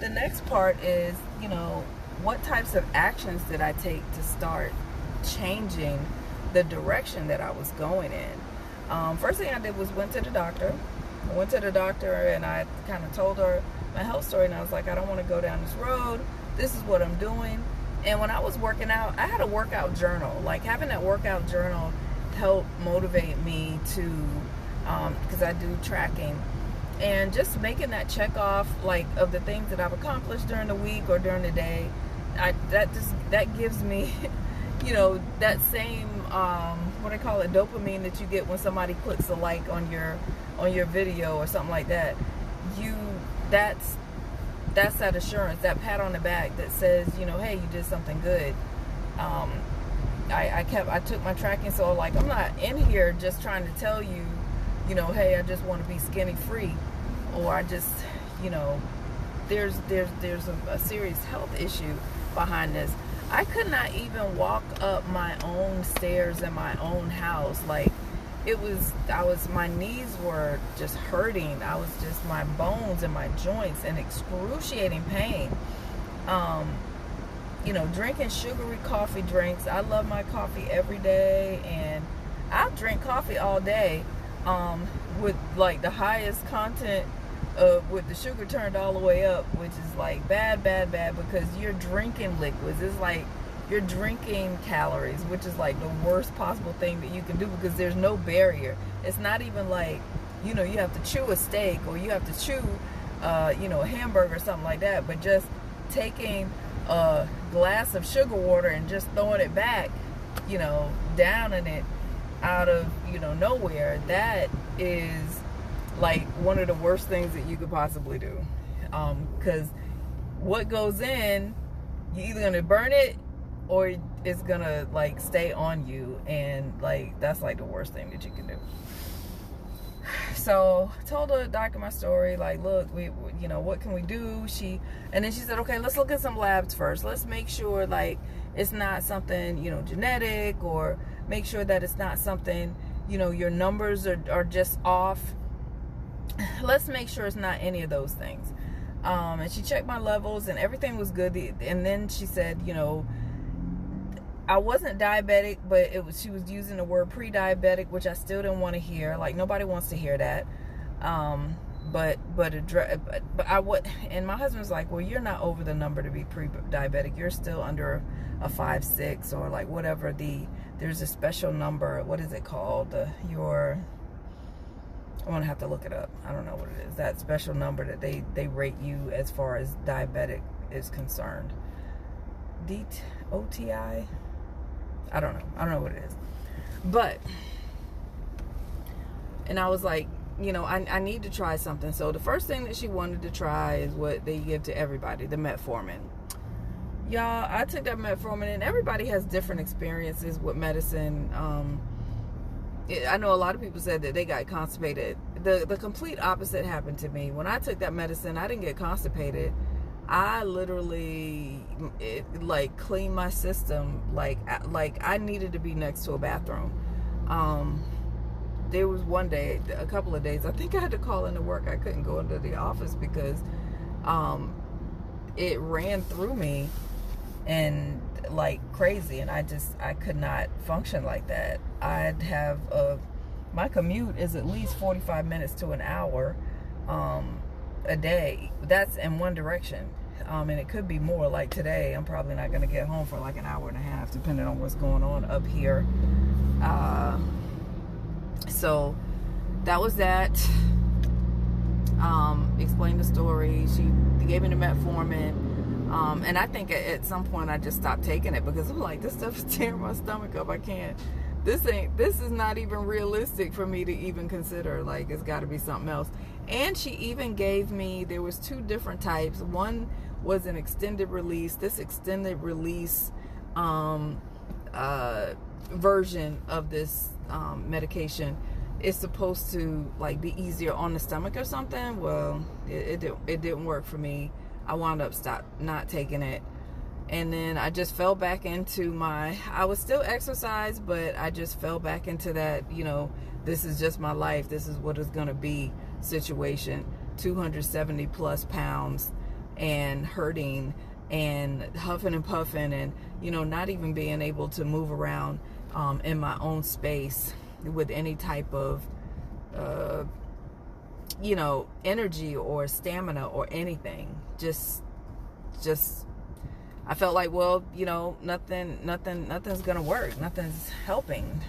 the next part is, what types of actions did I take to start changing the direction that I was going in? First thing I did was went to the doctor. I went to the doctor and I kind of told her my health story, and I was like, I don't want to go down this road. This is what I'm doing. And when I was working out, I had a workout journal. Like, having that workout journal helped motivate me to, because I do tracking, and just making that check off, like, of the things that I've accomplished during the week or during the day. That gives me, that same, what I call it, dopamine that you get when somebody clicks a like on your video or something like that. That's that assurance, that pat on the back that says, hey, you did something good. I took my tracking, so like, I'm not in here just trying to tell you, hey, I just want to be skinny free, or I just, there's a serious health issue behind this. I could not even walk up my own stairs in my own house. Like, my knees were just hurting. My bones and my joints in excruciating pain. Drinking sugary coffee drinks. I love my coffee every day, and I drink coffee all day, with like the highest content with the sugar turned all the way up, which is like bad, because you're drinking liquids. It's like you're drinking calories, which is like the worst possible thing that you can do, because there's no barrier. It's not even like, you have to chew a steak, or you have to chew, a hamburger or something like that. But just taking a glass of sugar water and just throwing it back, downing it out of, nowhere, that is like one of the worst things that you could possibly do. Because what goes in, you're either going to burn it, or it's gonna like stay on you, and like that's like the worst thing that you can do. So I told the doctor my story, like, look, we what can we do? And then she said, okay, let's look at some labs first. Let's make sure like it's not something, genetic, or make sure that it's not something, your numbers are just off. Let's make sure it's not any of those things. And she checked my levels and everything was good. And then she said, I wasn't diabetic, but she was using the word pre-diabetic, which I still didn't want to hear. Like, nobody wants to hear that. But I would, and my husband was like, well, you're not over the number to be pre-diabetic. You're still under a 5-6 or like whatever there's a special number. What is it called? I'm gonna have to look it up. I don't know what it is. That special number that they rate you as far as diabetic is concerned. OTI? I don't know what it is. But, and I was like, I need to try something. So the first thing that she wanted to try is what they give to everybody, the metformin. Y'all, I took that metformin, and everybody has different experiences with medicine. I know a lot of people said that they got constipated. The complete opposite happened to me. When I took that medicine, I didn't get constipated. I literally cleaned my system. Like I needed to be next to a bathroom. There was one day, a couple of days, I think I had to call into work. I couldn't go into the office because it ran through me and like crazy, and I could not function like that. I'd have my commute is at least 45 minutes to an hour a day. That's in one direction. And it could be more. Like today, I'm probably not going to get home for like an hour and a half, depending on what's going on up here. So that was that. Explained the story. She gave me the metformin. And I think at some point I just stopped taking it, because I'm like, this stuff is tearing my stomach up. I can't. This is not even realistic for me to even consider. Like, it's got to be something else. And she even gave me, there was 2 different types. One was an extended release. This extended release version of this medication is supposed to like be easier on the stomach or something. Well, it didn't work for me. I wound up not taking it. And then I just fell back into I was still exercise, but I just fell back into that, this is just my life. This is what it's going to be situation. 270 plus pounds. and hurting and huffing and puffing, and not even being able to move around in my own space with any type of energy or stamina or anything. Just I felt like, well, nothing's gonna work, nothing's helping.